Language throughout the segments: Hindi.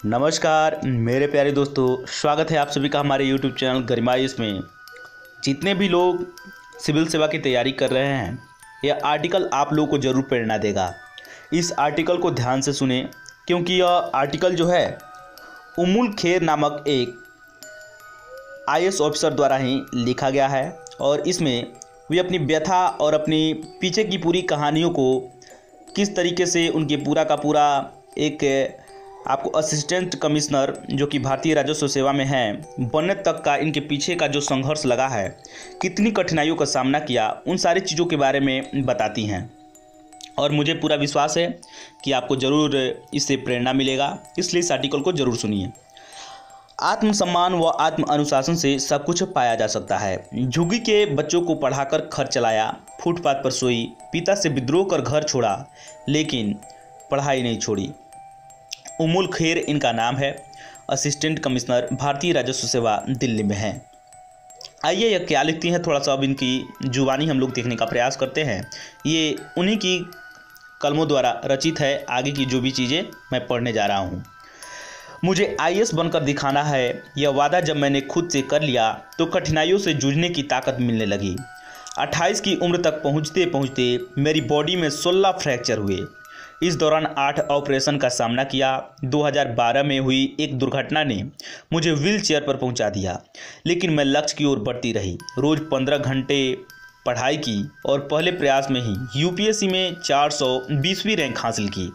नमस्कार मेरे प्यारे दोस्तों, स्वागत है आप सभी का हमारे YouTube चैनल गरिमाइश में। जितने भी लोग सिविल सेवा की तैयारी कर रहे हैं, यह आर्टिकल आप लोगों को ज़रूर प्रेरणा देगा। इस आर्टिकल को ध्यान से सुने, क्योंकि यह आर्टिकल जो है उमुल खेर नामक एक IAS ऑफिसर द्वारा ही लिखा गया है और इसमें वे अपनी व्यथा और अपनी पीछे की पूरी कहानियों को किस तरीके से उनके पूरा का पूरा एक आपको असिस्टेंट कमिश्नर जो कि भारतीय राजस्व सेवा में हैं बनने तक का इनके पीछे का जो संघर्ष लगा है, कितनी कठिनाइयों का सामना किया, उन सारी चीज़ों के बारे में बताती हैं। और मुझे पूरा विश्वास है कि आपको ज़रूर इससे प्रेरणा मिलेगा, इसलिए इस आर्टिकल को ज़रूर सुनिए। आत्मसम्मान व आत्म अनुशासन से सब कुछ पाया जा सकता है। झुग्गी के बच्चों को पढ़ाकर घर चलाया, फुटपाथ पर सोई, पिता से विद्रोह कर घर छोड़ा, लेकिन पढ़ाई नहीं छोड़ी। उमुल खेर इनका नाम है, असिस्टेंट कमिश्नर भारतीय राजस्व सेवा दिल्ली में है। आइए यह क्या लिखती हैं, थोड़ा सा अब इनकी जुबानी हम लोग देखने का प्रयास करते हैं। ये उन्हीं की कलमों द्वारा रचित है। आगे की जो भी चीज़ें मैं पढ़ने जा रहा हूँ। मुझे IAS बनकर दिखाना है, यह वादा जब मैंने खुद से कर लिया तो कठिनाइयों से जूझने की ताकत मिलने लगी। 28 की उम्र तक पहुँचते पहुँचते मेरी बॉडी में 16 फ्रैक्चर हुए। इस दौरान 8 ऑपरेशन का सामना किया। 2012 में हुई एक दुर्घटना ने मुझे व्हील चेयर पर पहुंचा दिया, लेकिन मैं लक्ष्य की ओर बढ़ती रही। रोज़ 15 घंटे पढ़ाई की और पहले प्रयास में ही UPSC में 420वीं रैंक हासिल की।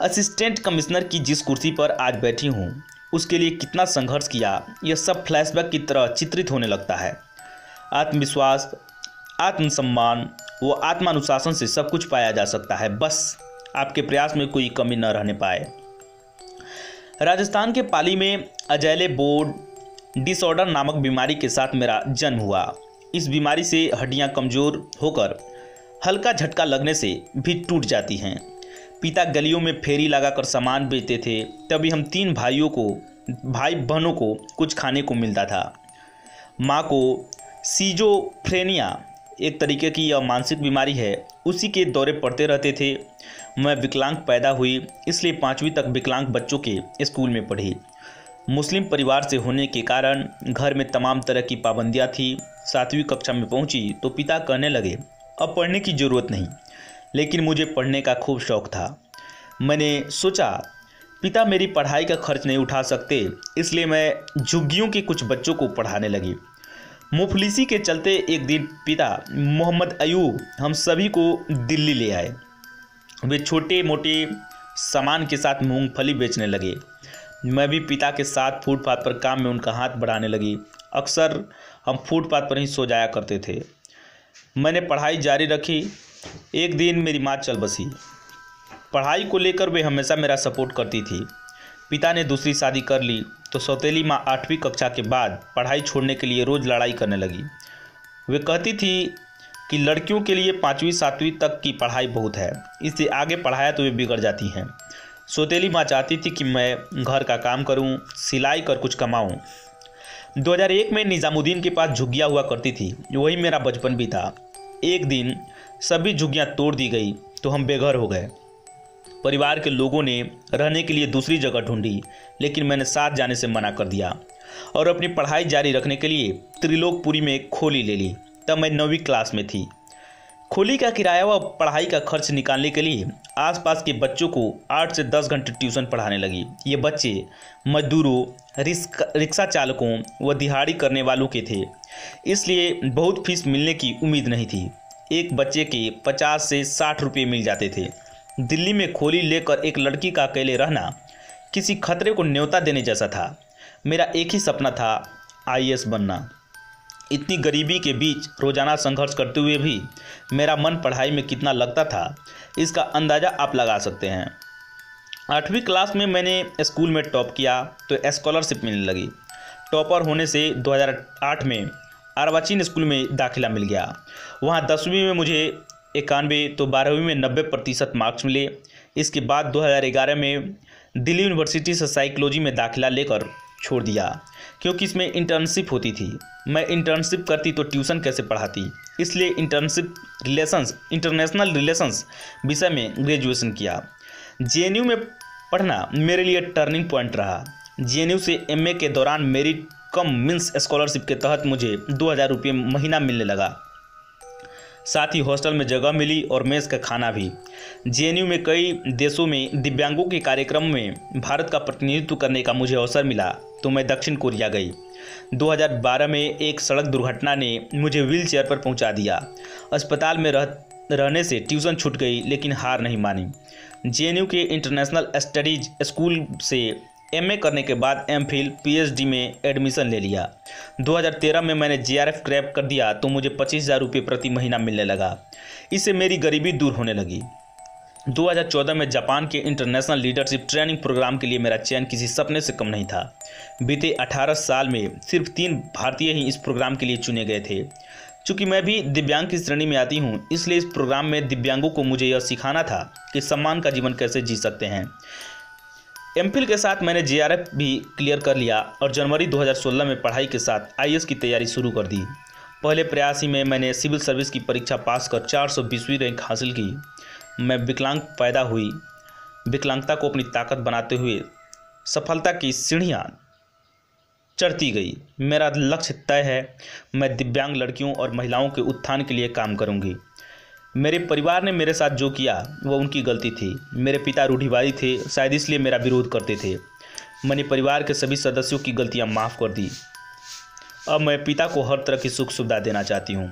असिस्टेंट कमिश्नर की जिस कुर्सी पर आज बैठी हूँ, उसके लिए कितना संघर्ष किया, यह सब फ्लैशबैक की तरह चित्रित होने लगता है। आत्मविश्वास, आत्मसम्मान व आत्मानुशासन से सब कुछ पाया जा सकता है, बस आपके प्रयास में कोई कमी न रहने पाए। राजस्थान के पाली में अजैले बोर्ड डिसऑर्डर नामक बीमारी के साथ मेरा जन्म हुआ। इस बीमारी से हड्डियां कमज़ोर होकर हल्का झटका लगने से भी टूट जाती हैं। पिता गलियों में फेरी लगाकर सामान बेचते थे, तभी हम 3 भाई बहनों को कुछ खाने को मिलता था। माँ को सीजोफ्रेनिया एक तरीके की यह मानसिक बीमारी है, उसी के दौरे पड़ते रहते थे। मैं विकलांग पैदा हुई, इसलिए 5वीं तक विकलांग बच्चों के स्कूल में पढ़ी। मुस्लिम परिवार से होने के कारण घर में तमाम तरह की पाबंदियां थी। 7वीं कक्षा में पहुंची तो पिता कहने लगे अब पढ़ने की ज़रूरत नहीं, लेकिन मुझे पढ़ने का खूब शौक़ था। मैंने सोचा पिता मेरी पढ़ाई का खर्च नहीं उठा सकते, इसलिए मैं झुग्गियों के कुछ बच्चों को पढ़ाने लगी। मुफलिसी के चलते एक दिन पिता मोहम्मद अयूब हम सभी को दिल्ली ले आए। वे छोटे मोटे सामान के साथ मूंगफली बेचने लगे। मैं भी पिता के साथ फुटपाथ पर काम में उनका हाथ बढ़ाने लगी। अक्सर हम फुटपाथ पर ही सो जाया करते थे। मैंने पढ़ाई जारी रखी। एक दिन मेरी माँ चल बसी। पढ़ाई को लेकर वे हमेशा मेरा सपोर्ट करती थी। पिता ने दूसरी शादी कर ली तो सौतेली माँ 8वीं कक्षा के बाद पढ़ाई छोड़ने के लिए रोज़ लड़ाई करने लगी। वे कहती थी कि लड़कियों के लिए 5वीं 7वीं तक की पढ़ाई बहुत है, इससे आगे पढ़ाया तो वे बिगड़ जाती हैं। सौतेली माँ चाहती थी कि मैं घर का काम करूं, सिलाई कर कुछ कमाऊं। 2001 में निज़ामुद्दीन के पास झुग्गियाँ हुआ करती थी, वही मेरा बचपन भी था। एक दिन सभी झुग्गियाँ तोड़ दी गई तो हम बेघर हो गए। परिवार के लोगों ने रहने के लिए दूसरी जगह ढूंढी, लेकिन मैंने साथ जाने से मना कर दिया और अपनी पढ़ाई जारी रखने के लिए त्रिलोकपुरी में एक खोली ले ली। तब मैं 9वीं क्लास में थी। खोली का किराया व पढ़ाई का खर्च निकालने के लिए आसपास के बच्चों को 8 से 10 घंटे ट्यूशन पढ़ाने लगी। ये बच्चे मजदूरों, रिक्शा चालकों व दिहाड़ी करने वालों के थे, इसलिए बहुत फीस मिलने की उम्मीद नहीं थी। एक बच्चे के 50 से 60 रुपये मिल जाते थे। दिल्ली में खोली लेकर एक लड़की का अकेले रहना किसी खतरे को न्योता देने जैसा था। मेरा एक ही सपना था, IAS बनना। इतनी गरीबी के बीच रोज़ाना संघर्ष करते हुए भी मेरा मन पढ़ाई में कितना लगता था, इसका अंदाज़ा आप लगा सकते हैं। 8वीं क्लास में मैंने स्कूल में टॉप किया तो स्कॉलरशिप मिलने लगी। टॉपर होने से 2008 में अर्वाचीन स्कूल में दाखिला मिल गया। वहाँ 10वीं में मुझे 91 तो 12वीं में 90% मार्क्स मिले। इसके बाद 2011 में दिल्ली यूनिवर्सिटी से साइकोलॉजी में दाखिला लेकर छोड़ दिया, क्योंकि इसमें इंटर्नशिप होती थी। मैं इंटर्नशिप करती तो ट्यूशन कैसे पढ़ाती, इसलिए इंटरनेशनल रिलेशंस विषय में ग्रेजुएशन किया। JNU में पढ़ना मेरे लिए टर्निंग पॉइंट रहा। जेएनयू से एमए के दौरान मेरिट कम मीन्स स्कॉलरशिप के तहत मुझे 2000 रुपये महीना मिलने लगा। साथ ही हॉस्टल में जगह मिली और मेस का खाना भी। जेएनयू में कई देशों में दिव्यांगों के कार्यक्रम में भारत का प्रतिनिधित्व करने का मुझे अवसर मिला तो मैं दक्षिण कोरिया गई। 2012 में एक सड़क दुर्घटना ने मुझे व्हीलचेयर पर पहुंचा दिया। अस्पताल में रहने से ट्यूशन छूट गई, लेकिन हार नहीं मानी। जेएनयू के इंटरनेशनल स्टडीज स्कूल से एमए करने के बाद एमफिल पीएचडी में एडमिशन ले लिया। 2013 में मैंने जेआरएफ क्रैक कर दिया तो मुझे 25,000 रुपये प्रति महीना मिलने लगा। इससे मेरी गरीबी दूर होने लगी। 2014 में जापान के इंटरनेशनल लीडरशिप ट्रेनिंग प्रोग्राम के लिए मेरा चयन किसी सपने से कम नहीं था। बीते 18 साल में सिर्फ 3 भारतीय ही इस प्रोग्राम के लिए चुने गए थे। चूँकि मैं भी दिव्यांग की श्रेणी में आती हूँ, इसलिए इस प्रोग्राम में दिव्यांगों को मुझे यह सिखाना था कि सम्मान का जीवन कैसे जी सकते हैं। एमफिल के साथ मैंने जेआरएफ भी क्लियर कर लिया और जनवरी 2016 में पढ़ाई के साथ आईएएस की तैयारी शुरू कर दी। पहले प्रयास ही में मैंने सिविल सर्विस की परीक्षा पास कर 420वीं रैंक हासिल की। मैं विकलांग पैदा हुई, विकलांगता को अपनी ताकत बनाते हुए सफलता की सीढ़ियाँ चढ़ती गई। मेरा लक्ष्य तय है, मैं दिव्यांग लड़कियों और महिलाओं के उत्थान के लिए काम करूँगी। मेरे परिवार ने मेरे साथ जो किया वह उनकी गलती थी। मेरे पिता रूढ़िवादी थे, शायद इसलिए मेरा विरोध करते थे। मैंने परिवार के सभी सदस्यों की गलतियां माफ़ कर दी। अब मैं पिता को हर तरह की सुख सुविधा देना चाहती हूं।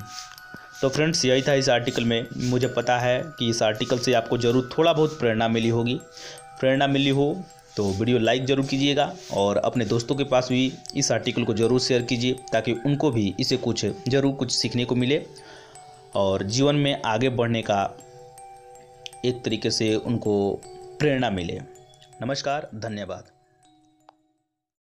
तो फ्रेंड्स, यही था इस आर्टिकल में। मुझे पता है कि इस आर्टिकल से आपको ज़रूर थोड़ा बहुत प्रेरणा मिली होगी। प्रेरणा मिली हो तो वीडियो लाइक ज़रूर कीजिएगा और अपने दोस्तों के पास भी इस आर्टिकल को ज़रूर शेयर कीजिए, ताकि उनको भी इसे कुछ सीखने को मिले और जीवन में आगे बढ़ने का एक तरीके से उनको प्रेरणा मिले। नमस्कार, धन्यवाद।